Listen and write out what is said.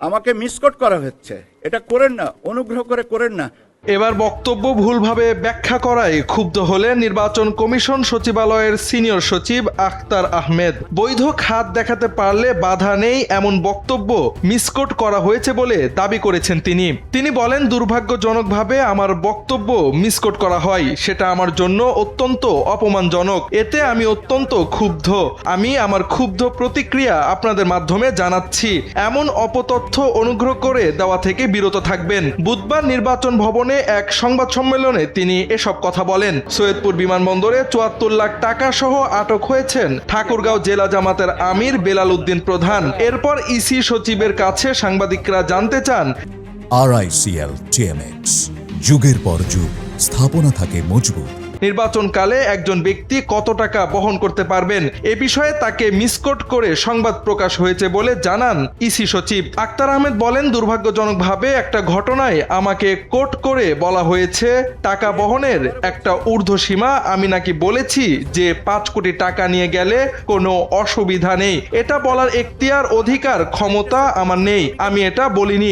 আমাকে মিসকোট করা হচ্ছে। এটা করেন না, অনুগ্রহ করে করেন না। এবার বক্তব্য ভুলভাবে ব্যাখ্যা করায় ক্ষুব্ধ হলেন নির্বাচন কমিশন সচিবালয়ের সিনিয়র সচিব আখতার আহমেদ। বৈধ খাত দেখাতে পারলে বাধা নেই এমন বক্তব্য মিসকোট করা হয়েছে বলে দাবি করেছেন তিনি বলেন, দুর্ভাগ্যজনকভাবে আমার বক্তব্য মিসকোট করা হয়, সেটা আমার জন্য অত্যন্ত অপমানজনক। এতে আমি অত্যন্ত ক্ষুব্ধ। আমি আমার ক্ষুব্ধ প্রতিক্রিয়া আপনাদের মাধ্যমে জানাচ্ছি। এমন অপতথ্য অনুগ্রহ করে দেওয়া থেকে বিরত থাকবেন। বুধবার নির্বাচন ভবনে এক সংবাদ সম্মেলনে তিনি এসব কথা বলেন। সৈয়দপুর বিমানবন্দরে ৭৪ লাখ টাকা সহ আটক হয়েছেন ঠাকুরগাঁও জেলা জামাতের আমির বেলাল উদ্দিন প্রধান। এরপর ইসি সচিবের কাছে সাংবাদিকরা জানতে চান, RICL TMX, যুগের পর যুগ স্থাপনা থাকে মজবুত। নির্বাচনকালে একজন ব্যক্তি কত টাকা বহন করতে পারবেন এ বিষয়ে তাকে মিসকোট করে সংবাদ প্রকাশ হয়েছে বলে জানান ইসি সচিব আখতার আহমেদ। বলেন, দুর্ভাগ্যজনকভাবে একটা ঘটনায় আমাকে কোট করে বলা হয়েছে টাকা বহনের একটা ঊর্ধ্বসীমা। আমি নাকি বলেছি যে ৫ কোটি টাকা নিয়ে গেলে কোনো অসুবিধা নেই। এটা বলার এখতিয়ার, অধিকার, ক্ষমতা আমার নেই। আমি এটা বলিনি।